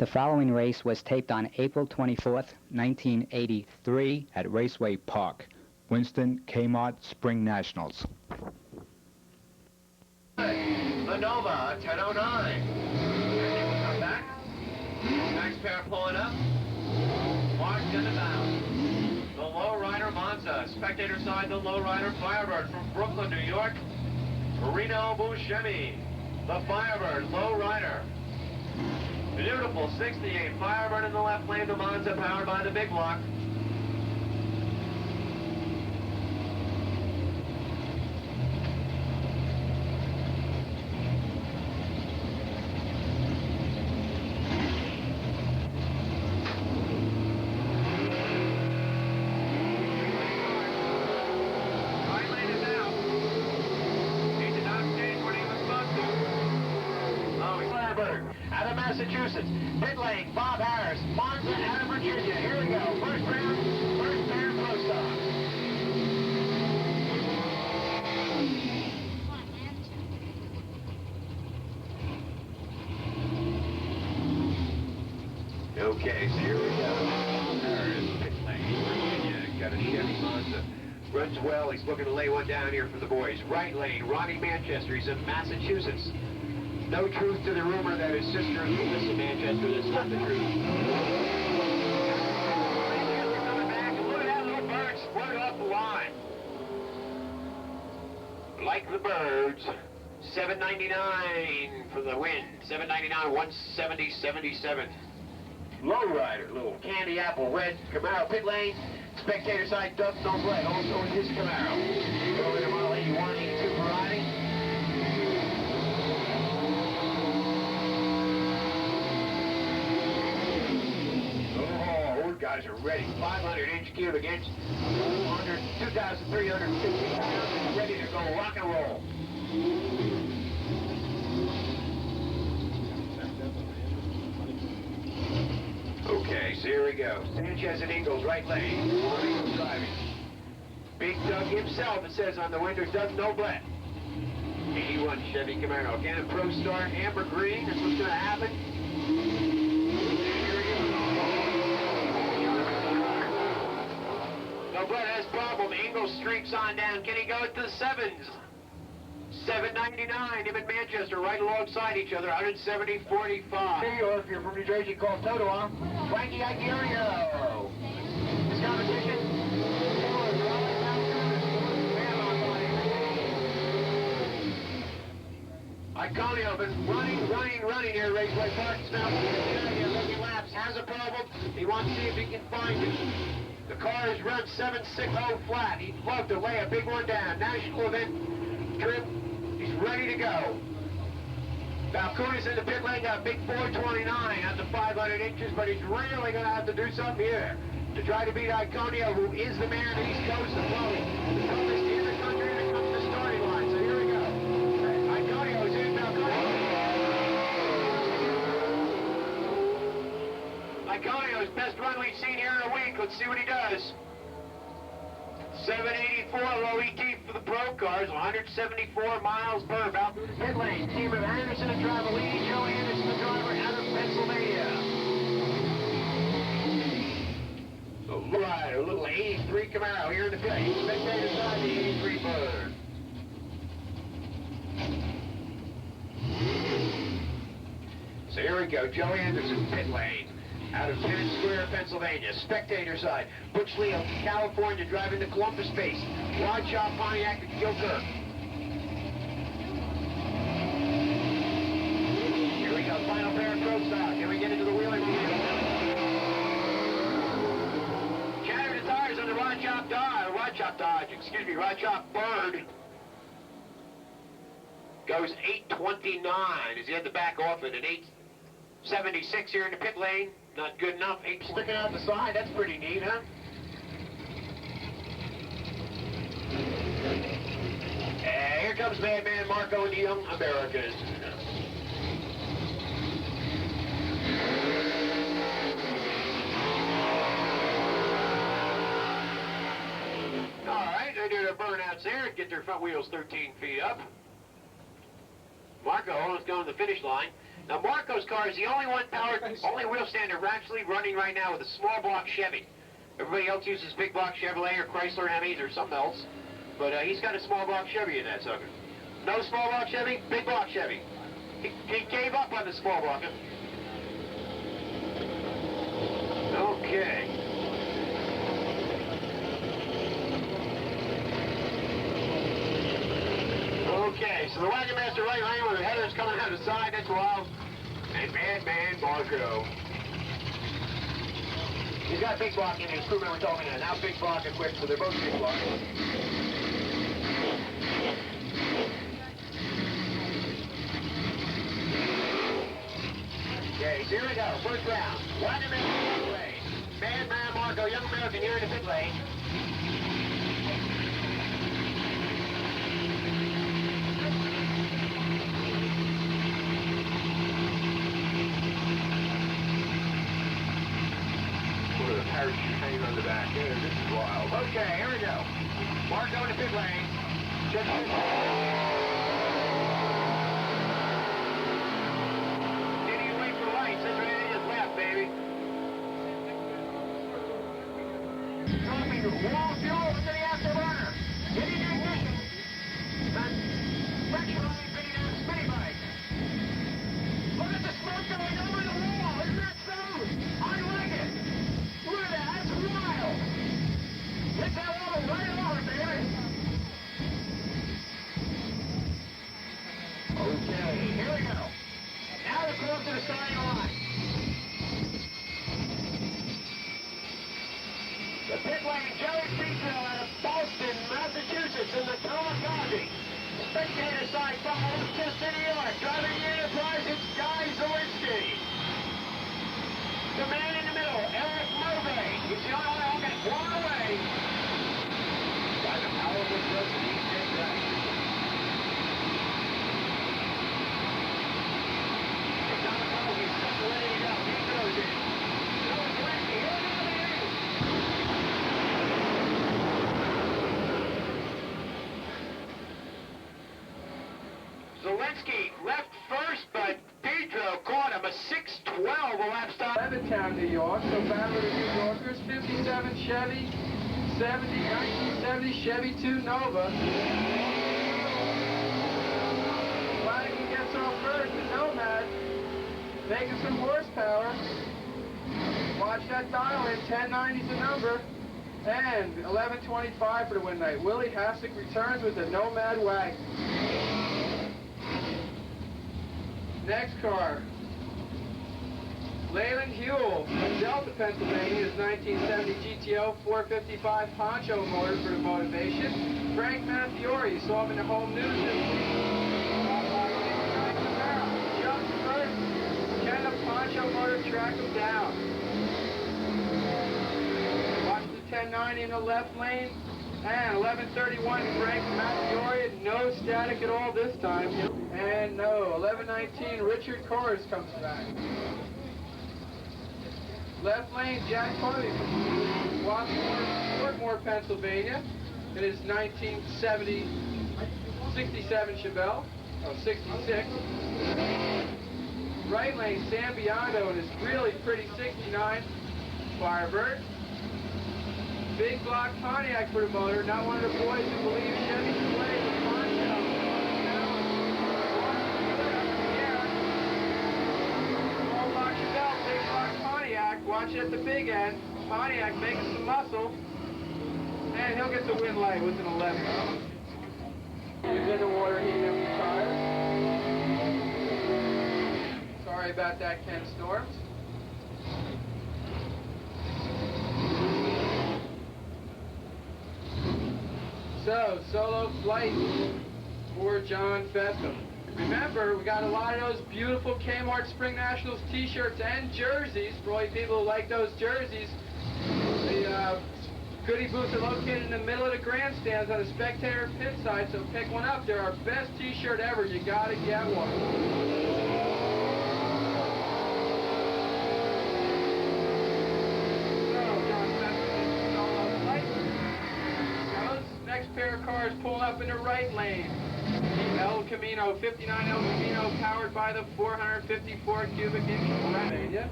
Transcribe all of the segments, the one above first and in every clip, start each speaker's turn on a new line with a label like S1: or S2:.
S1: The following race was taped on April 24th, 1983 at Raceway Park, Englishtown Spring Nationals.
S2: Manova, 10:09. And will come back. Next pair pulling up. Marked in the bound. The lowrider Monza. Spectator side, the lowrider Firebird from Brooklyn, New York. Reno Buscemi. The Firebird, lowrider. Beautiful 68 Firebird in the left lane, the Monza powered by the big block. Out of Massachusetts, pit lane, Bob Harris, Monza out of Virginia. Here we go. First round, first pair close stop. Okay, so here we go. Bob Harris, pit lane, Virginia. Got a Chevy Monza. Runs well. He's looking to lay one down here for the boys. Right lane, Ronnie Manchester. He's in Massachusetts. No truth to the rumor that his sister is from this in Manchester. That's not the truth. Manchester coming back, and look at that little bird split off the line. Like the birds, $7.99 for the win. $7.99, 170.77. Lowrider, little candy apple red Camaro pit lane. Spectator side, Doug Noblet, also in his Camaro. Lowrider model 81, 82 variety. Guys are ready. 500-inch cube against 2,350 pounds, ready to go rock and roll. Okay, so here we go. Sanchez and Ingalls, right lane. Ingalls driving. Big Doug himself, it says on the window, Doug Noblet. 81 Chevy Camaro. Again, a Pro Star, amber green. That's what's going to happen. Noblet has problem. Ingalls streaks on down. Can he go at the sevens? $7.99. Him and Manchester right alongside each other. 170.45. New York, if you're from New Jersey, call Toto on. Frankie Igerio. This competition. Iconio been running here at Raceway Park. It's now making laps. Has a problem. He wants to see if he can find it. The car has run 7.60 flat. He'd love to lay a big one down. National event trip. He's ready to go. Balcooni's in the pit lane, got a big 429 at the 500 inches, but he's really going to have to do something here to try to beat Iconio, who is the man of East Coast of Chloe. The toughest in the country when it comes to the starting line. So here we go. Iconio's in. Iconio's best run we've seen here in a week. Let's see what he does. 784 low ET for the pro cars, 174 miles per about. Pit lane, team of Anderson and driver lead. Joe Anderson, the driver out of Pennsylvania. Right, a little 83 Camaro here in the pit. Spectator side, the 83 bird. So here we go, Joe Anderson, pit lane. Out of Tinnen Square, Pennsylvania. Spectator side. Butch Leo, California, driving the Columbus base. Rod Shaw, Pontiac, and Gilkirk. Here we go, final pair of pro stock. Here we get into the wheeling field. Chatter the tires on the Rod Shop Bird. Goes 829 as he had to back off it at 876 here in the pit lane. Not good enough. 8 sticking out the side. That's pretty neat, huh? And here comes Madman Marco and the Young American. All right, they do their burnouts there and get their front wheels 13 feet up. Marco almost going to the finish line. Now, Marco's car is the only one powered, only wheel standard actually running right now with a small block Chevy. Everybody else uses big block Chevrolet or Chrysler Hemis or something else. But he's got a small block Chevy in that sucker. No small block Chevy, big block Chevy. He gave up on the small block. Okay. Okay, so the Wagon Master right lane with the headers coming out of the side, that's wild. And Madman Marco. He's got big block in his crew member told me that. Now big block and quick, so they're both big block. Okay, so here we go, first round. Wagon Master pit lane. Madman Marco, young American here in the pit lane. Parachute hanging on the back. Yeah, this is wild. Okay, here we go. Marco in the pit lane. Check this. Getting away for the lights. That's right, he just left, baby. Dropping wall fuel into the afterburner. Getting the ignition. Pressure only bringing down the spinny bike. Look at the smoke going over the wall. Isn't that so? I like it. Look at that, that's wild! Hit that water right on, baby! Okay, here we go. Now we're close to the starting line. The pit lane, Joey Friedville out of Boston, Massachusetts, in the Kamikaze. Spectator side from Manchester, New York. Driving the Enterprise, it's Guy Zawinski. The man in the middle, Eric Murray. He's the only one who can blown away by the powerful thrust of these big guys. It's on the road. He's just ready to go. He goes in. Zelensky, here we go, baby. Zelensky left first, but Pedro caught him a 6:12 a lap stop.
S3: Englishtown, New York, so Battle of the New Yorkers, 57 Chevy, 1970 Chevy 2 Nova. Wagon gets off first, the Nomad, making some horsepower. Watch that dial in, 1090's the number, and 1125 for the win night. Willie Hassick returns with the Nomad wagon. Next car. Leyland Huell from Delta, Pennsylvania, his 1970 GTO 455 Poncho motor for the motivation. Frank Manfiore, you saw him in the home news this week. Jumps first, can the Poncho motor track him down? Watch the 1090 in the left lane. And 1131 Frank Manfiore, no static at all this time. And no, 1119 Richard Corrs comes back. Left lane, Jack Harvey from Swarthmore, Pennsylvania, in his 1970 67 Chevelle, 66. Right lane, Sam Biondo in his really pretty 69 Firebird. Big block Pontiac for the motor, not one of the boys who believe Chevy can play with Poncho. Small block Chevelle, big block Pontiac, watch it at the big end. Pontiac making some muscle. And he'll get the win light with an 11. He's in the water heating up the tires. Sorry about that, Ken Storms. So, solo flight for John Fessum. Remember, we got a lot of those beautiful Kmart Spring Nationals t-shirts and jerseys for all you people who like those jerseys. The goodie booths are located in the middle of the grandstands on the spectator pit side, so pick one up. They're our best t-shirt ever. You gotta get one. Next pair of cars pulling up in the right lane. The El Camino, 59 El Camino, powered powered by the 454 cubic inch Biondo.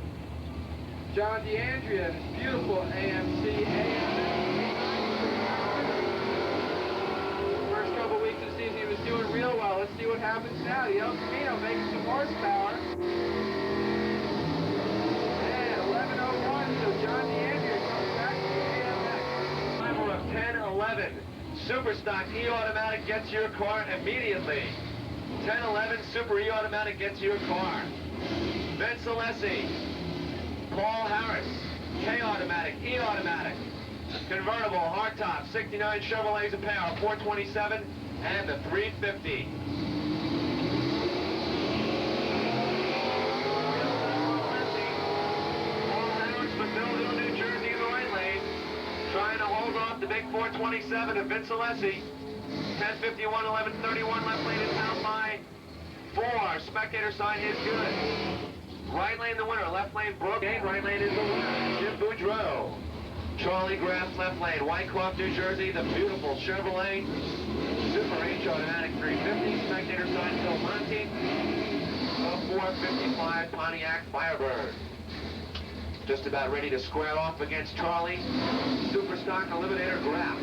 S3: John DeAndrea, this beautiful AMC First couple weeks of the season, he was doing real well. Let's see what happens now. The El Camino making some horsepower. And 11:01, so John DeAndrea comes back to the AMX.
S2: Level of 10:11. Super Stock E-Automatic gets your car immediately. 10:11 Super E-Automatic gets your car. Vince Alessi, Paul Harris, K-Automatic, E-Automatic, convertible, hardtop, 69 Chevrolets a pair, 427 and the 350. Paul Harris from Biondo, New Jersey in the right lane, trying to hold off the big 427 of Vince Alessi. 10:51, 11:31, left lane is out by 4. Spectator side is good. Right lane the winner, left lane Brooke, right lane is the winner, Jim Boudreau. Charlie Graff, left lane, Wyckoff, New Jersey, the beautiful Chevrolet Super H Automatic 350, spectator side Phil Monty, the 455 Pontiac Firebird. Just about ready to square off against Charlie, Super Stock Eliminator Graff.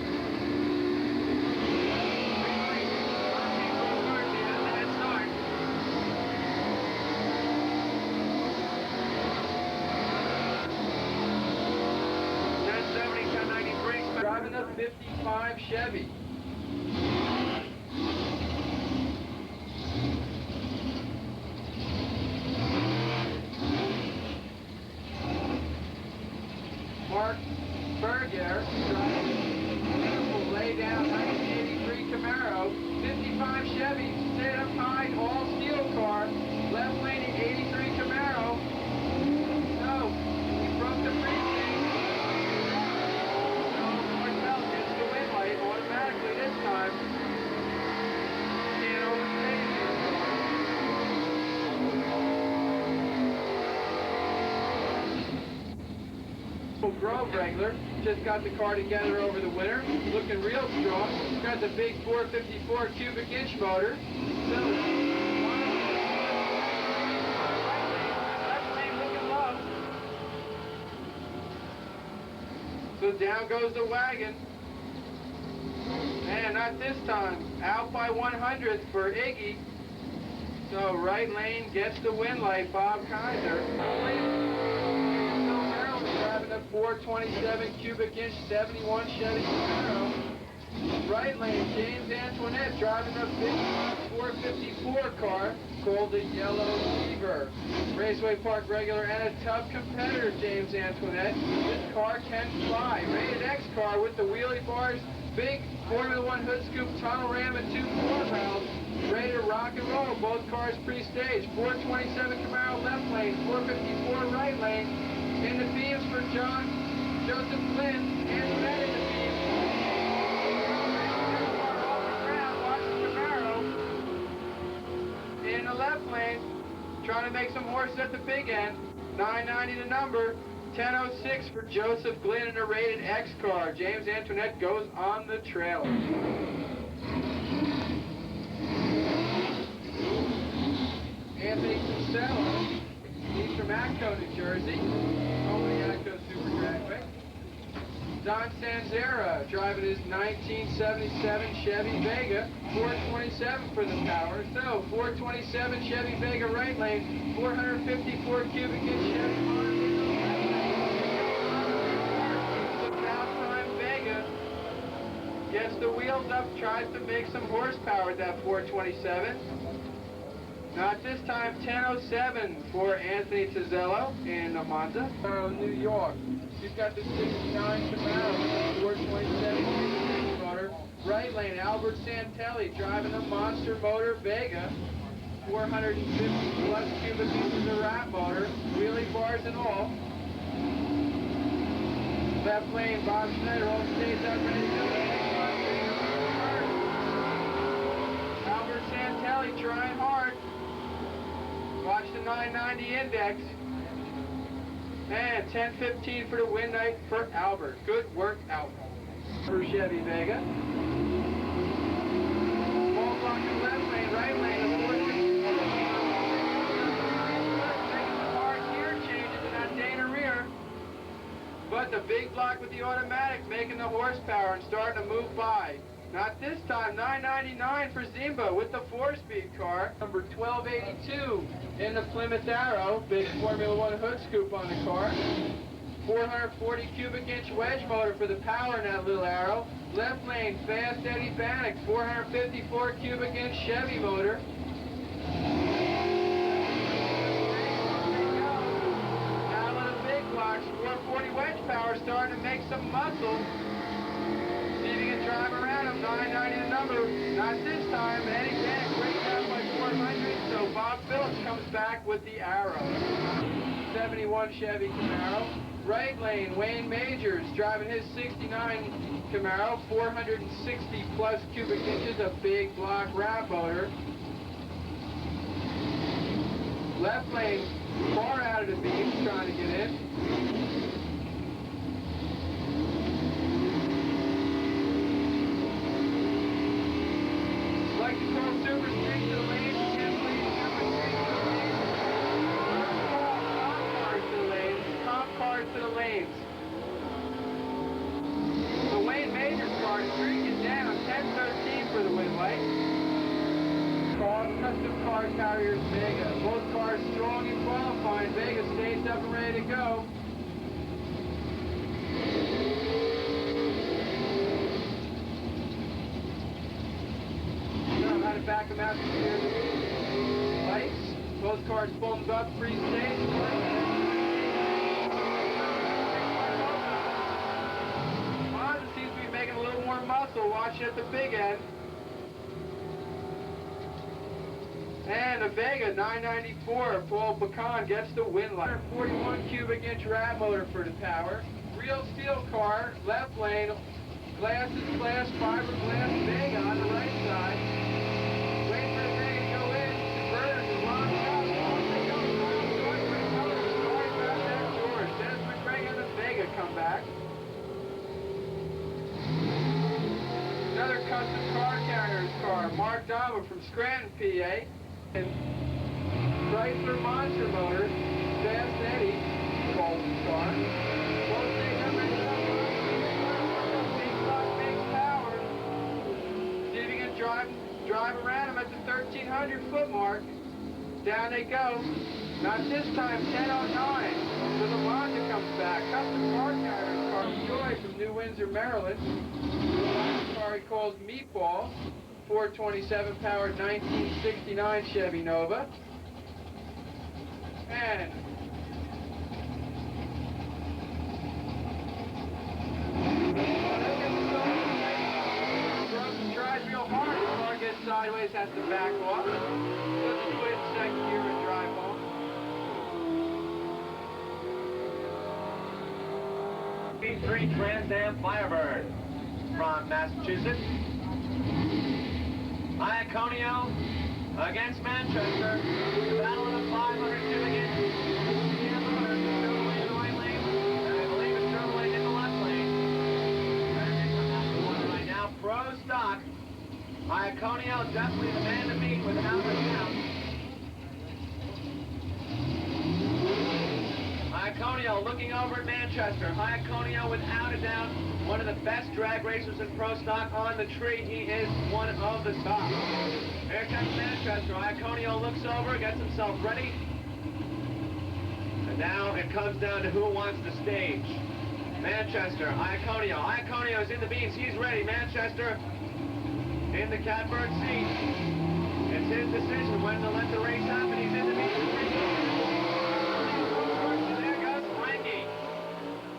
S3: 55 Chevy. Mark Berger, beautiful lay down 1983 Camaro, 55 Chevy, stayed up high, all steel car, left lane 83 Camaro. No, he broke the free. Automatically this time. Can't overstay it. Grove regular just got the car together over the winter, looking real strong. Got the big 454 cubic inch motor. So, left lane looking low. So down goes the wagon. And not this time. Out by 100th for Iggy. So right lane gets the win light, Bob Kaiser. Driving a 427 cubic inch 71 Chevy Camaro. Right lane, James Antoinette driving a big 454 car called the Yellow Fever. Raceway Park regular and a tough competitor, James Antoinette. This car can fly. Rated X car with the wheelie bars. Big Formula One hood scoop tunnel ram and 2 floor valves. Ready to rock and roll. Both cars pre-staged. 427 Camaro left lane, 454 right lane. In the beams for John Joseph Flynn and Fred in the beams. Off the ground, watch the Camaro. In the left lane, trying to make some horse at the big end. 990 the number. 10:06 for Joseph Glynn in a rated X car. James Antoinette goes on the trailer. Anthony Kinsella, he's from Acton, New Jersey. Home of the Acton Super Dragway. Don Sanzera driving his 1977 Chevy Vega. 427 for the power. So 427 Chevy Vega right lane. 454 cubic inch Chevy motor. Gets the wheels up, tries to make some horsepower with that 427. Not this time, 10:07 for Anthony Tizzello in the Monza. New York. He's got the 69 Camaro with the 427 motor. Right lane, Albert Santelli driving a monster motor Vega. 450 plus cubic inches of rat motor, wheelie bars and all. Left lane, Bob Schneider all stays up ready to go. Albert Santelli trying hard. Watch the 990 index. And 10:15 for the win night for Albert. Good work, Albert. For Chevy Vega. Ball block in left lane, right lane. big block with the automatic, making the horsepower and starting to move by. Not this time, $9.99 for Zimba with the 4-speed car. Number 1282 in the Plymouth Arrow, big Formula One hood scoop on the car. 440 cubic inch wedge motor for the power in that little Arrow. Left lane, fast Eddie Bannock, 454 cubic inch Chevy motor. Now with a big blocks, 440 wedge power, starting to make some muscle. See if you can drive around him, 990 the number. Not this time, Eddie Bannock breaks down by 400, so Bob Phillips comes back with the Arrow. 71 Chevy Camaro. Right lane, Wayne Majors driving his 69 Camaro, 460 plus cubic inches of big block RAV motor. Left lane, far out of the beams, trying to get in. Like to call Super Street to the lanes, you can't believe Super Street to the lanes. Comp cars to the lanes. The Wayne Majors car streaking down, 10-13 for the win light. Custom Car Carriers Vega. Both cars strong in qualifying. Vega stays up and ready to go. Now I'm going to back them out to clear the lights. Both cars foamed up, free stage. Honda seems to be making a little more muscle. Watch at the big end. And the Vega 994, Paul Bacon gets the win light. 41 cubic inch RAV motor for the power. Real steel car, left lane, glass is glass, fiberglass Vega on the right side. Wait for the Vega to go in, converters are locked up. Off they go, sorry about that George. Dennis McCraig and the Vega come back. Another custom car carrier's car, Mark Dahmer from Scranton, PA. And Chrysler Monster Motor, Fast Eddie, Golden car. Both things are ready to go. Big block, big power. See if you can drive around them at the 1,300 foot mark. Down they go. Not this time, 10:09. So the Monster comes back. Custom car carrier's car, Joy from New Windsor, Maryland. The car he calls Meatball. 427 powered 1969 Chevy Nova. And tries real hard. The car gets sideways, has to back off. Let's do it second gear and drive home.
S2: B3 Trans Am Firebird from Massachusetts. Iaconio against Manchester. Battle of the 500 cubic inch. Turboline in the right lane. And I believe it's Turboline in the left lane. And they come out to one right now. Pro stock. Iaconio definitely the man to beat without a doubt. Iaconio looking over at Manchester. Iaconio without a doubt. One of the best drag racers in pro stock on the tree. He is one of the top. Here comes Manchester. Iaconio looks over, gets himself ready. And now it comes down to who wants the stage. Manchester, Iaconio. Iaconio is in the beams. He's ready. Manchester in the catbird seat. It's his decision when to let the race happen. He's in the beams.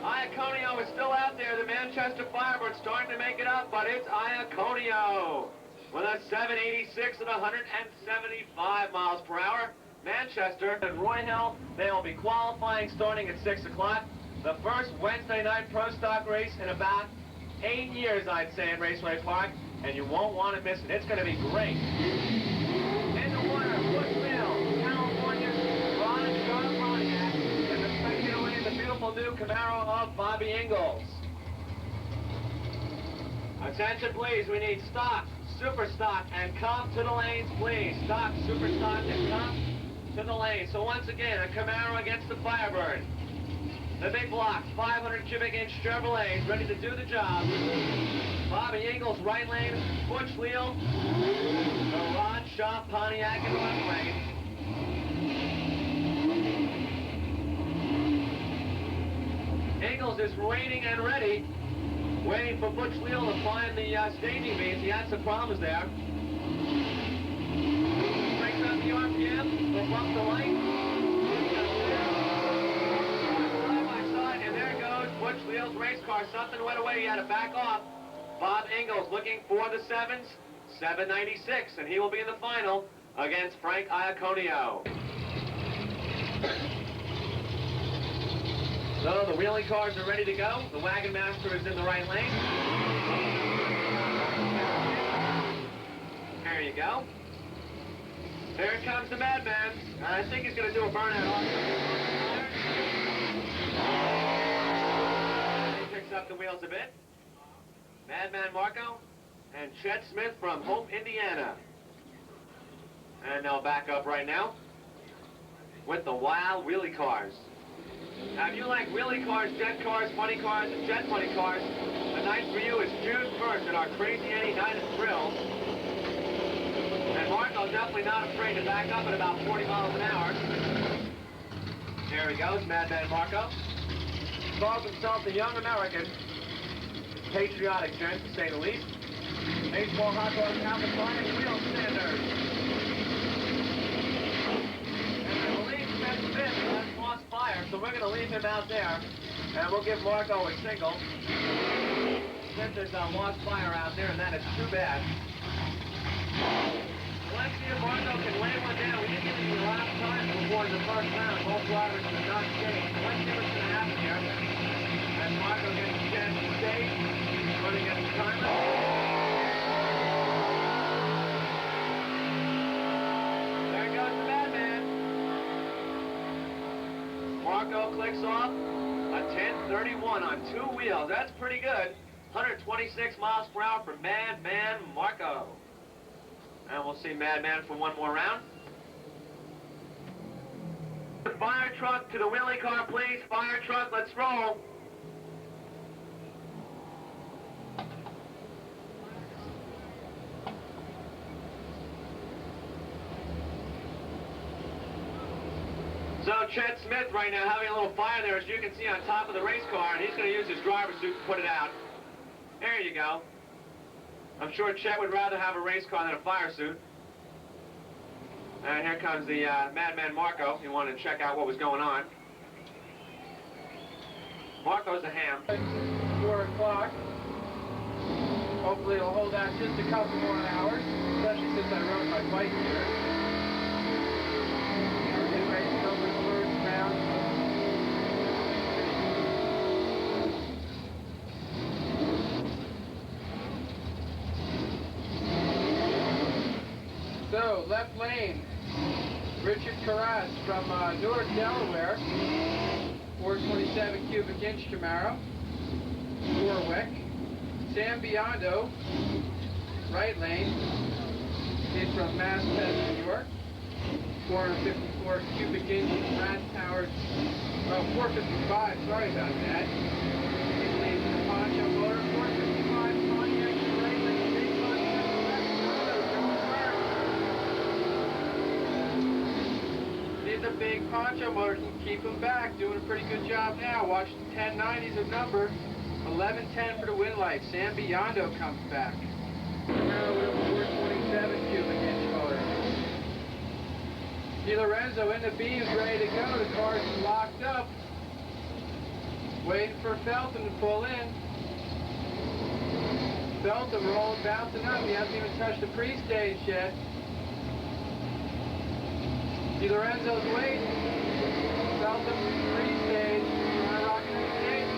S2: Iaconio is still out there. The Manchester Firebird starting to make it up, but it's Iaconio with a 786 at 175 miles per hour. Manchester and Roy Hill, they will be qualifying starting at 6 o'clock. The first Wednesday night pro stock race in about 8 years, I'd say, in Raceway Park, and you won't want to miss it. It's going to be great. In the water, Woodville, California, Ron and John Pontiac, and the spectacular, the beautiful new Camaro of Bobby Ingalls. Attention, please. We need stock, super stock, and comp to the lanes, please. Stock, super stock, and comp to the lanes. So once again, a Camaro against the Firebird. The big blocks, 500 cubic inch Chevrolets, ready to do the job. Bobby Ingles, right lane. Butch Leal, the Rod Shaw Pontiac in left lane. Ingles is waiting and ready, waiting for Butch Leal to find the staging means. He had some problems there. Brings up the RPM, will bump the light. Side by side, and there goes Butch Leal's race car. Something went away, he had to back off. Bob Ingles looking for the 7s, 796, and he will be in the final against Frank Iaconio. So the wheelie cars are ready to go. The Wagon Master is in the right lane. There you go. Here comes the Madman. I think he's going to do a burnout. He picks up the wheels a bit. Madman Marco and Chet Smith from Hope, Indiana. And they'll back up right now with the wild wheelie cars. Now, if you like wheelie cars, jet cars, funny cars, and jet funny cars, the night for you is June 1st at our Crazy Eddie Night of Thrills. And Marco's definitely not afraid to back up at about 40 miles an hour. There he goes, Madman Marco. Calls himself the Young American. Patriotic gent, to say the least. Baseball hot dogs, Calvin Klein, and wheel standards. And I believe Chet Smith has lost fire, so we're going to leave him out there. And we'll give Marco a single. Smith has lost fire out there, and that is too bad. Let's see if Marco can lay one down. We didn't get any last time before in the first round. Both drivers did not skate. Let's see what's going to happen here. As Marco gets a chance to skate, running against the timer. There goes the Madman. Marco clicks off a 10:31 on 2 wheels. That's pretty good. 126 miles per hour for Madman Marco. And we'll see Madman for one more round. Fire truck to the wheelie car, please. Fire truck, let's roll. So Chet Smith right now having a little fire there, as you can see on top of the race car, and he's going to use his driver's suit to put it out. There you go. I'm sure Chet would rather have a race car than a fire suit. And here comes the Madman Marco. He wanted to check out what was going on. Marco's a ham.
S3: 4 o'clock. Hopefully it'll hold out just a couple more hours, especially since I rode my bike here. We're getting ready to go for the first round. So, left lane, Richard Carras from Newark, Delaware, 427 cubic inch Camaro, Warwick. Sam Biondo, right lane, he's from Massachusetts, New York, 454 cubic inch rat-powered, well, 455, sorry about that. He leads the Poncho motor, 455 Pontiac, right lane, big Pontiac, He's a big Poncho motor, can keep him back, doing a pretty good job now. Watch the 1090s of number. 1110 for the win light. Sam Biondo comes back. Camaro with a 427 cubic inch motor. DiLorenzo in the beams, ready to go. The car's locked up. Waiting for Felton to pull in. Felton rolling, bouncing up. He hasn't even touched the pre-stage yet. DiLorenzo's waiting. Felton pre-stage. Rocking the stage.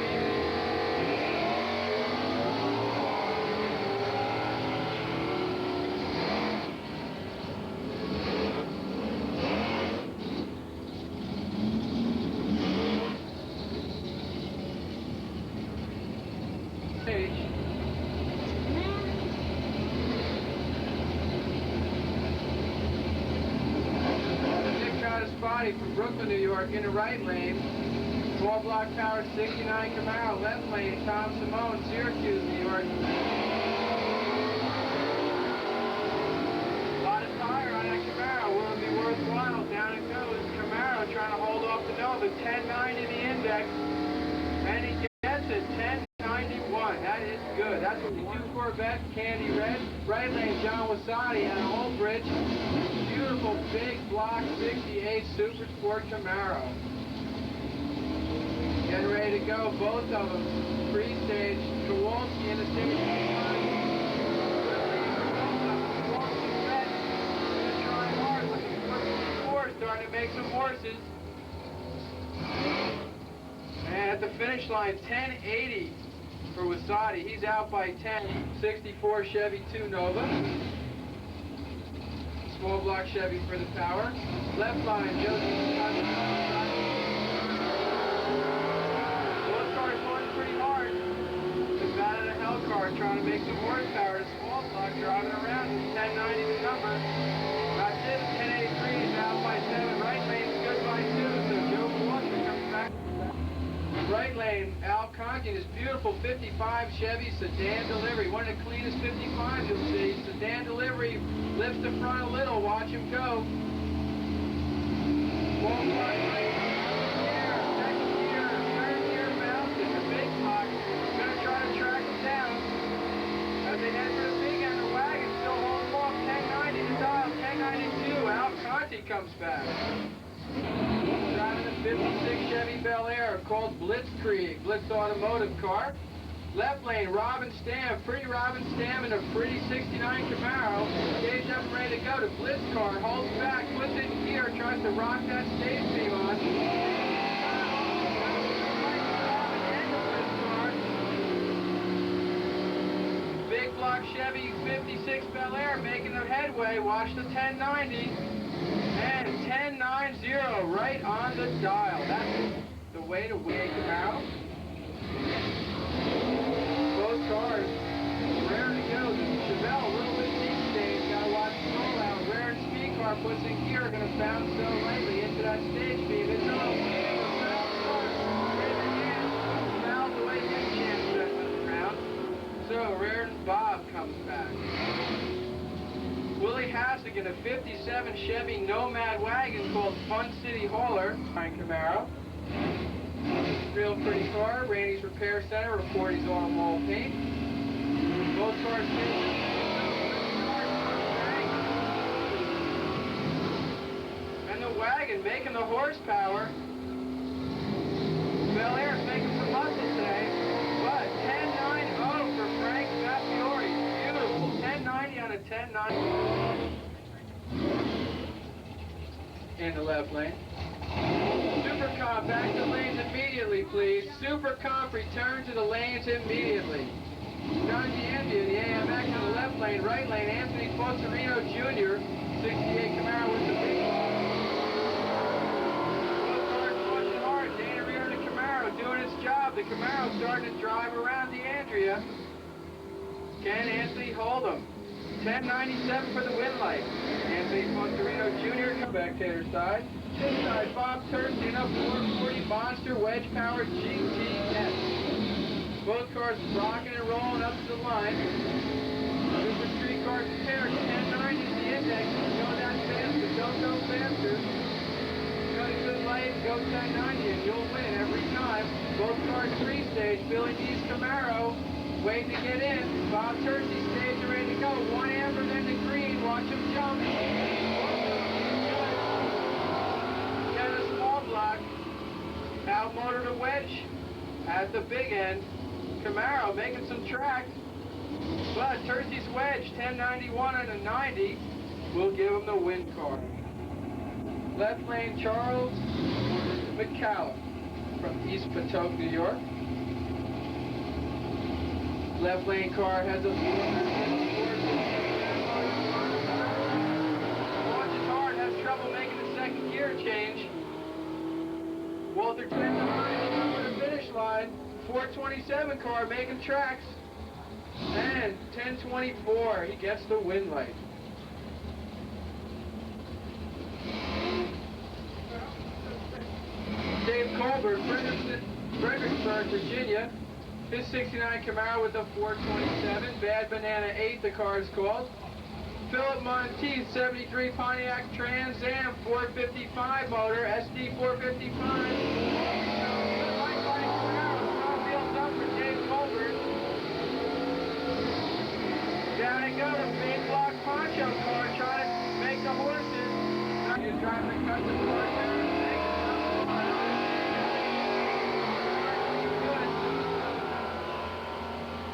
S3: From Brooklyn, New York, in the right lane. Small block power 69 Camaro, left lane, Tom Simone, Syracuse, New York. A lot of tire on that Camaro. Will it be worthwhile? Down it goes. Camaro trying to hold off the Nova. 1090 the index. And he gets it. 1091. That is good. That's what the 2 Corvette, candy red. Right lane, John Wasati and a whole bridge. Beautiful big block 68 Super Sport Camaro. Getting ready to go, both of them. Pre-stage, Kowalski in the stage. Kowalski's red. Gonna try hard, looking for starting to make some horses. And at the finish line, 1080 for Wasati. He's out by 10. 64 Chevy 2 Nova. Small block Chevy for the power. Left line, Josie. Both cars going pretty hard. The bat in a hell car trying to make some horsepower. The small block driving around. 1090 the number. That's it. 1083 is out by 7. Right lane's good by 2. So Joe Kowalski comes back. Right lane, Al Conti, this beautiful 55 Chevy sedan delivery. One of the cleanest 55s you'll see. Sedan delivery, lifts the front a little, watch him go. Wall block, right gear, second gear, third gear mounted, the big block. Gonna try to track him down. As they head for the big end, the wagon still holding off. 1090 to dial, 1092. Al Conti comes back. Driving the 56 Chevy Bel Air called Blitzkrieg, Blitz Automotive car. Left lane, Robin Stam, pretty Robin Stam in a pretty 69 Camaro. Stage up and ready to go. The Blitz car holds back, puts it in gear, tries to rock that stage beam on. Big block Chevy 56 Bel Air making their headway. Watch the 1090. And 1090 right on the dial. That's the way to win Camaro. Both cars rare to go. The Chevelle a little bit deep stage. Gotta watch the roll out. Rare and speed car puts in gear. Gonna bounce so lightly into that stage beam. It's all fouls away his chance that round. So Rare and Bob comes back. Willie Hassigan, a 57 Chevy Nomad wagon called Fun City Hauler. Camaro. Real pretty car. Randy's Repair Center. Report he's on wall paint. Both cars and the wagon making the horsepower. Bel Air's making some muscle today. But 1090 for Frank Fafiori. Beautiful. 1090 on a 1090. In the left lane. Supercomp, back to the lanes immediately, please. Supercomp, return to the lanes immediately. John D'Ambia, the AMX in the left lane, right lane, Anthony Fozzarino Jr., 68 Camaro with the big ball. Both cars pushing hard. Dana Rear to Camaro doing its job. The Camaro starting to drive around the Andrea. Can Anthony hold him? 1097 for the win light. Anthony Fozzarino Jr. spectator side. This side, Bob Thurston up 440 Monster Wedge Powered GTS. Both cars rocking and rolling up to the line. Super Street Cars paired. 1090 is the index. Go that fast, but don't go faster. Cut a good light, go 1090, and you'll win every time. Both cars three-stage. Billy D's Camaro waiting to get in. Bob Thurston stage ready to go. One amber, then the green. Watch him jump. Get a small block. Outmotor the wedge at the big end. Camaro making some track. But Tercy's wedge, 1091 and a 90, will give him the win car. Left lane, Charles McCallum from East Potomac, New York. Left lane car has a launches hard, has trouble making the second gear change. Walter Clinton over the finish line. 427 car making tracks. And 1024, he gets the win light. Dave Cole Colbert, Fredericksburg, Virginia. His 69 Camaro with a 427. Bad Banana 8, the car is called. Philip Monteith, 73 Pontiac Trans Am 455 motor, SD 455. Wheels up for Dave Colbert. Down it goes, big block poncho car trying to make the horses. He's driving the custom car there.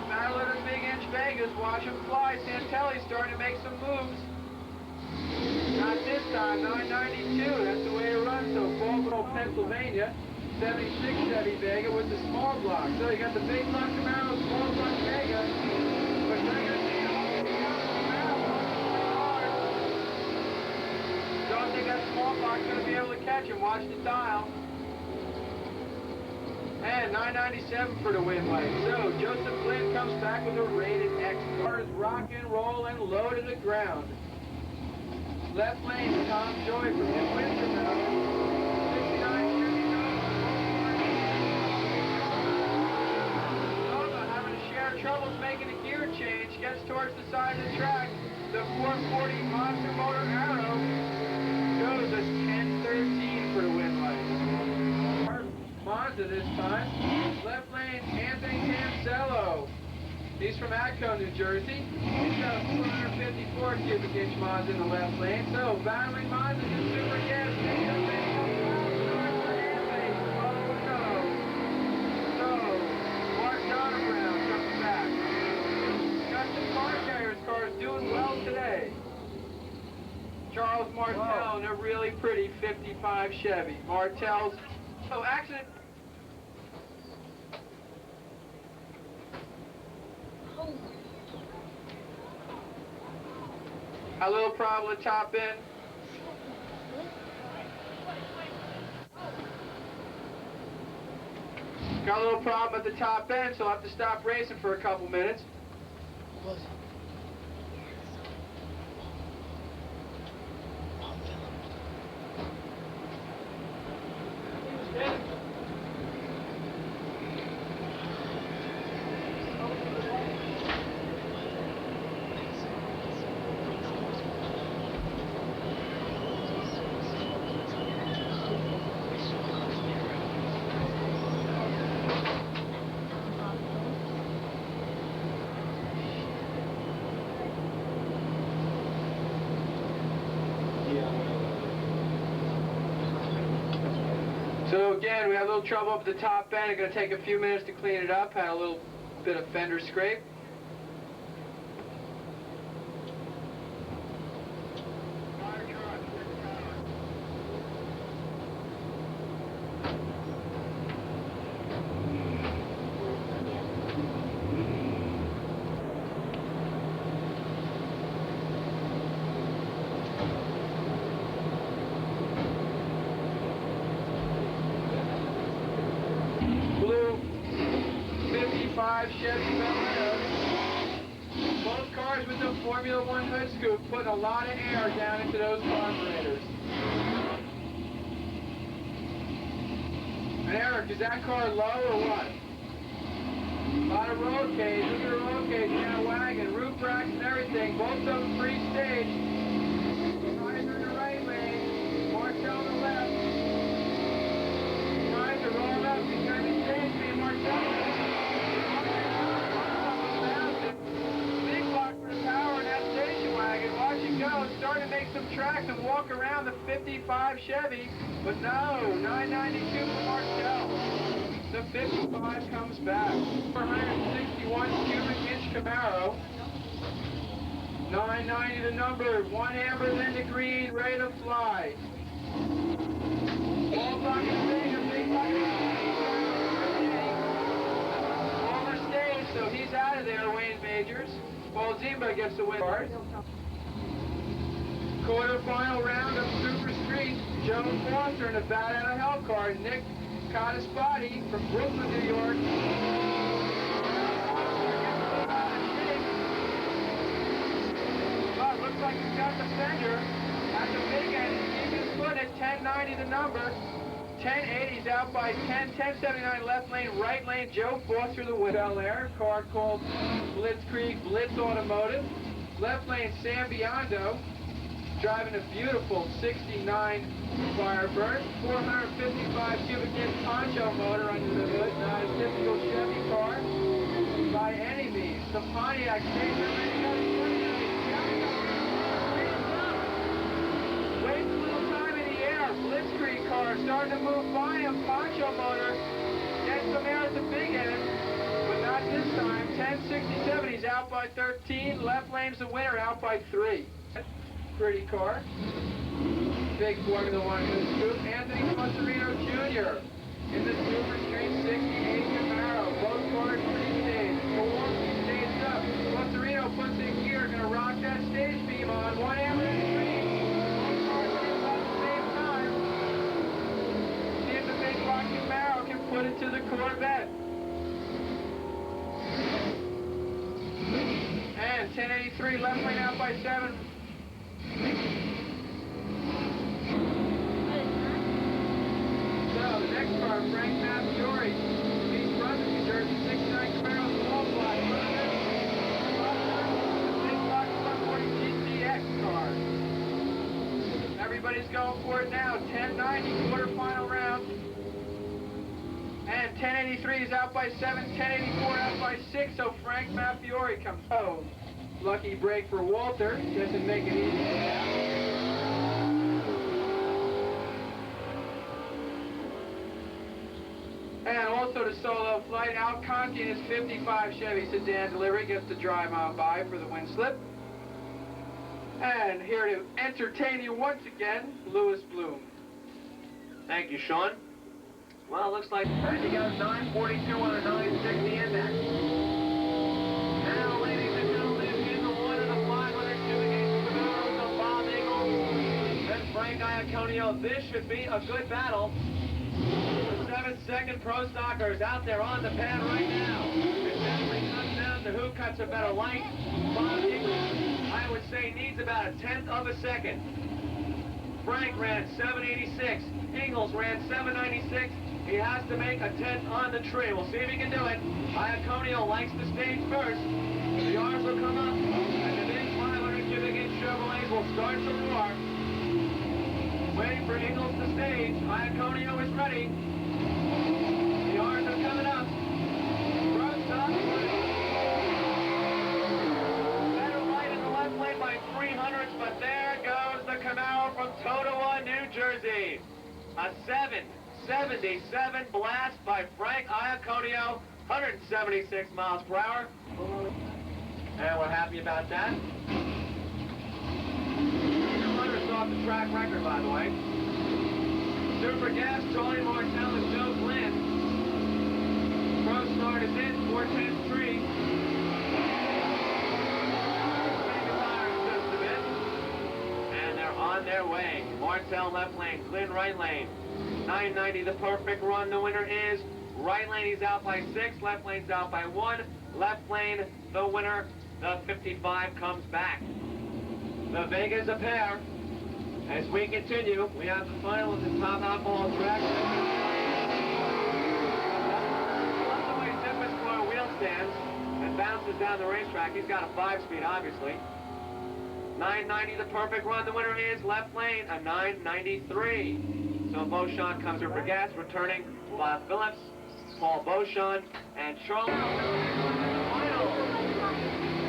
S3: Battle of the Big Inch Vegas, watch him fly. Santelli's starting to make some moves. Not this time, 992, that's the way it runs. So Baltimore, Pennsylvania, 76 Chevy Vega with the small block. So you got the big block Camaro, small block Vega. But you're going to see all the Camaro hard. Don't think that small block's going to be able to catch him. Watch the dial. And 997 for the win light. So Joseph Flynn comes back with a rated X. Car is rock and roll and low to the ground. Left lane, Tom Joy from New Windsor. 69 Nova having to share troubles making a gear change. Gets towards the side of the track. The 440 Monster Motor Arrow goes a 10-13 for the win light. Monza this time. Left lane, Anthony Cancello. He's from Atco, New Jersey. He's got a 454 cubic inch Monza in the left lane. So, battling Monza and super gas. So, Mark Brown comes back. Custom Car Carrier's car is doing well today. Charles Martel in a really pretty 55 Chevy. Martel's accident. A little problem with top end. Got a little problem at the top end, so I'll have to stop racing for a couple minutes. So again, we had a little trouble up at the top end. It's going to take a few minutes to clean it up. Had a little bit of fender scrape. Chevy Biondo. Both cars with the Formula One hood scoop, putting a lot of air down into those carburetors. And Eric, is that car low or what? A lot of road cage. Look at the road cage in that wagon. Roof racks and everything. Both of them free-stage. Tires in the right lane. Martel on the left. Tries to roll up. He's going to be stage being Martel. Starting to make some tracks and walk around the 55 Chevy, but no, 992 for Martel. The 55 comes back. 461 cubic inch Camaro. 990 the number, one amber, then the green, ready to fly. Ball block is big, a big block overstayed, so he's out of there, Wayne Majors. Paul Zimba gets the win. Quarterfinal round of Super Street. Joe Foster in a bat out of hell car. Nick Cottaspati from Brooklyn, New York. Oh, looks like he's got the fender at the big end. He's keeping his foot at 1090 the number. 1080's out by 10. 1079 left lane, right lane. Joe Foster, the Bel Air. Car called Blitzkrieg Blitz Automotive. Left lane, Sam Biondo, driving a beautiful 69 Firebird. 455 cubic inch poncho motor under the hood. Not a typical Chevy car by any means. The Pontiac Station ready to go. Waits a little time in the air. Blitzkrieg car starting to move by him. Poncho motor gets some air at the big end, but not this time. 1067, he's out by 13. Left lane's the winner, out by 3. Pretty car. Big Formula One scoop. Anthony Pastorino Jr. in the Super Street 68 Camaro. Both cars pre-staged. Kowalski staged up. Pastorino puts in gear, gonna rock that stage beam on. One hammer in the green. Both cars in about the same time. See if the big rock Camaro can put it to the Corvette. And 1083 left lane out by 7. So the next car, Frank Mafiori, East Brunswick, New Jersey, 69 Camaro, small block, big block 140 GTX car. Everybody's going for it now. 1090 quarterfinal round. And 1083 is out by 7, 1084 out by 6, so Frank Mafiori comes. Oh, lucky break for Walter. Doesn't make it easy. And also the solo flight, Al Conti in his 55 Chevy sedan delivery gets to drive on by for the win slip. And here to entertain you once again, Louis Bloom.
S2: Thank you, Sean. Well, it looks like you got 942 on a 960 index. Now, ladies and gentlemen, in the 1 and the 500 cubic inch Camaros of Bob Eagle and Frank Iaconio. This should be a good battle. The 7-second Pro Stockers out there on the pad right now. It definitely comes down to who cuts a better light. Bob Eagle, I would say, needs about a 1/10 of a second. Frank ran 786. Ingles ran 796. He has to make a 10 on the tree. We'll see if he can do it. Iaconio likes the stage first. The arms will come up, and the big 500 cubic inch Chevrolets will start to roar. Waiting for Ingles to stage. Iaconio is ready. The arms are coming up. Front up. Better light in the left lane by 300s, but there goes the Camaro from Totowa, New Jersey. A 777 blast by Frank Iaconio, 176 miles per hour. And we're happy about that. 200's off the track record, by the way. Super Gas, Charlie Martell and Joe Glenn. Pro start is in, 410-3. And they're on their way. Martell left lane, Glenn right lane. 990, the perfect run. The winner is right lane. He's out by 6. Left lane's out by 1. Left lane, the winner. The 55 comes back. The Vegas a pair. As we continue, we have the final of the top outball track. Loves the way Zippers car wheel stands and bounces down the racetrack. He's got a 5-speed, obviously. 990, the perfect run. The winner is left lane, a 993. So Beauchamp comes for gas, returning Bob Phillips, Paul Beauchamp, and Charles. Final.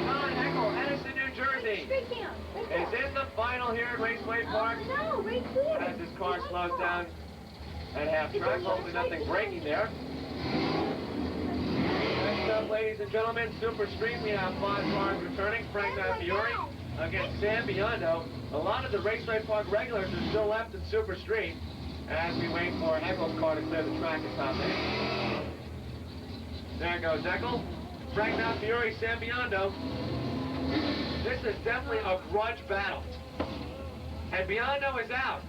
S2: John Eckel, Edison, New Jersey, is in the final here at Raceway Park. As his car slows down at half track, hopefully nothing breaking there. Next up, ladies and gentlemen, Super Street, we have 5 cars returning. Frank Mafiori against Sam Biondo. A lot of the Raceway Park regulars are still left in Super Street as we wait for Eckel's car to clear the track at top 8. There goes Eckel. Frank Mafiori, Sam Biondo. This is definitely a grudge battle. And Biondo is out.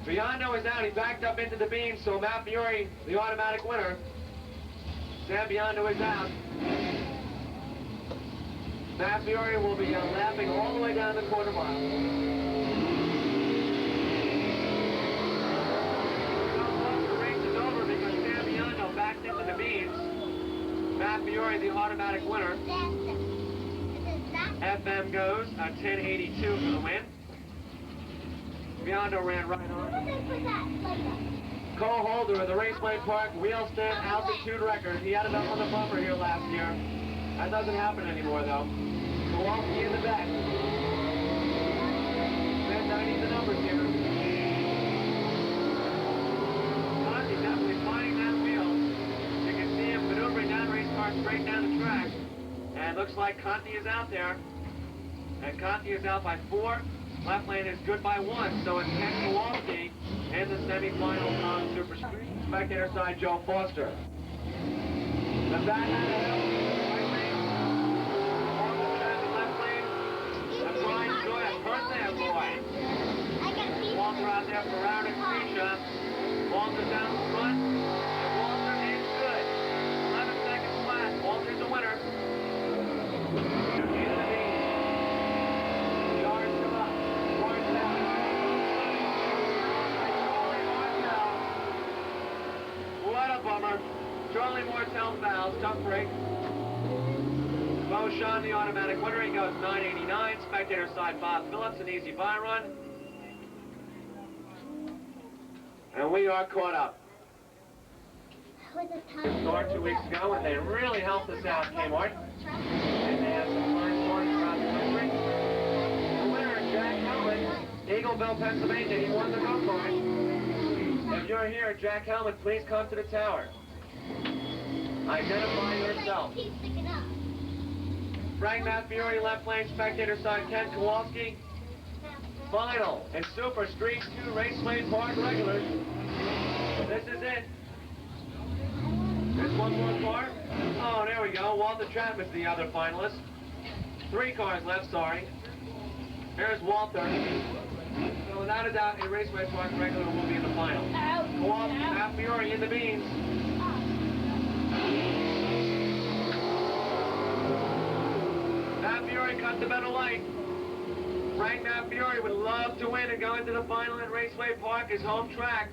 S2: Biondo is out. He backed up into the beam, so Mafiori, the automatic winner. Sam Biondo is out. Mafiori will be lapping all the way down the quarter mile. Fiore, the automatic winner. FM goes a 1082 for the win. Biondo ran right on. Cole Holder of the Raceway Park wheel stand altitude record. He had it up on the bumper here last year. That doesn't happen anymore, though. Kowalski in the back. Ben, I need the numbers here. He's definitely flying that wheel. You can see him maneuvering that race car straight down the track. And it looks like Conti is out there. And Conti is out by 4. Left lane is good by 1. So it's Ken Kowalski in the semifinals on Super Street. Spectator side, Joe Foster. The back of the hill, right lane. On the track, left lane. That's Brian Joy, a birthday boy. Walter out there for Aaron and Krisha. Walter down the front. And Walter is good. 11 seconds flat. Walter's the winner. What a bummer. Charlie Mortel's valves, tough break. Beauchamp, the automatic winner, he goes 989. Spectator side, Bob Phillips, an easy by run. And we are caught up. Start 2 weeks ago, and they really helped us out, Kmart. And they have some fine stories around the country. The winner, Jack Hellman, Eagleville, Pennsylvania. He won the go-kart. If you're here, Jack Hellman, please come to the tower. Identify yourself. Frank Fiore, left lane, spectator side, Ken Kowalski. Final and Super Street 2 Raceway Park regulars. This is it. There's one more car. Oh, there we go. Walter Chapman's the other finalist. 3 cars left, sorry. Here's Walter. So without a doubt, a Raceway Park regular will be in the final. Kowalski, Fiore in the beans. Fiore cut the better light. Frank Fiore would love to win and go into the final at Raceway Park, his home track.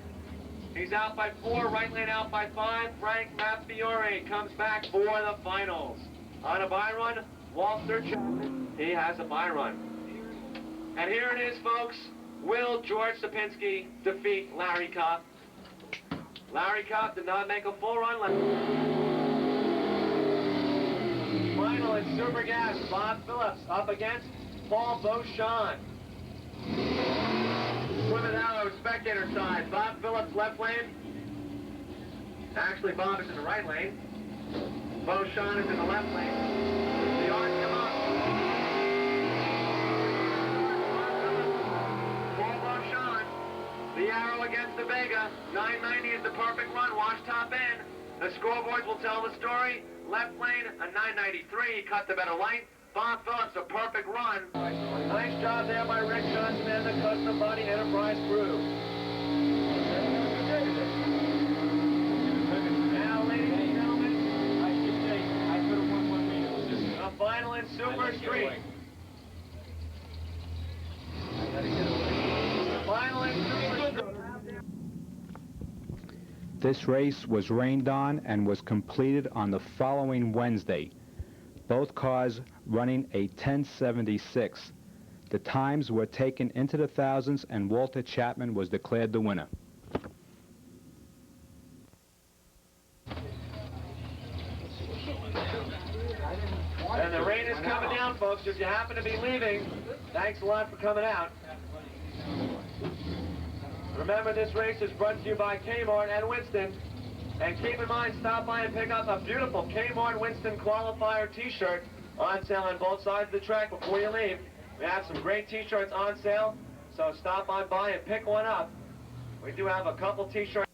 S2: He's out by 4, right lane out by 5. Frank Fiore comes back for the finals. On a bye run, Walter Chapman, he has a bye run. And here it is, folks. Will George Sapinski defeat Larry Kopp? Larry Kopp did not make a full run. Final in Super Gas, Bob Phillips up against Paul Beauchamp. Plymouth Arrow, spectator side. Bob Phillips, left lane. Actually, Bob is in the right lane. Beauchamp is in the left lane. The arms come up. Paul Beauchamp. The Arrow against the Vega. 990 is the perfect run. Watch top end. The scoreboards will tell the story. Left lane, a 993. Cut the better light. Bob Phillips, a perfect run. Nice job there by Rick Johnson and the Custom Body Enterprise crew. Now, ladies and gentlemen, I could have won 1 meter. The final in Super Street. The final in Super Street.
S1: This race was rained on and was completed on the following Wednesday. Both cars running a 1076. The times were taken into the thousands, and Walter Chapman was declared the winner.
S2: And the rain is coming down, folks. If you happen to be leaving, thanks a lot for coming out. Remember, this race is brought to you by Kmart and Winston. And keep in mind, stop by and pick up a beautiful Kmart Winston qualifier t-shirt on sale on both sides of the track before you leave. We have some great t-shirts on sale, so stop on by and pick one up. We do have a couple t-shirts.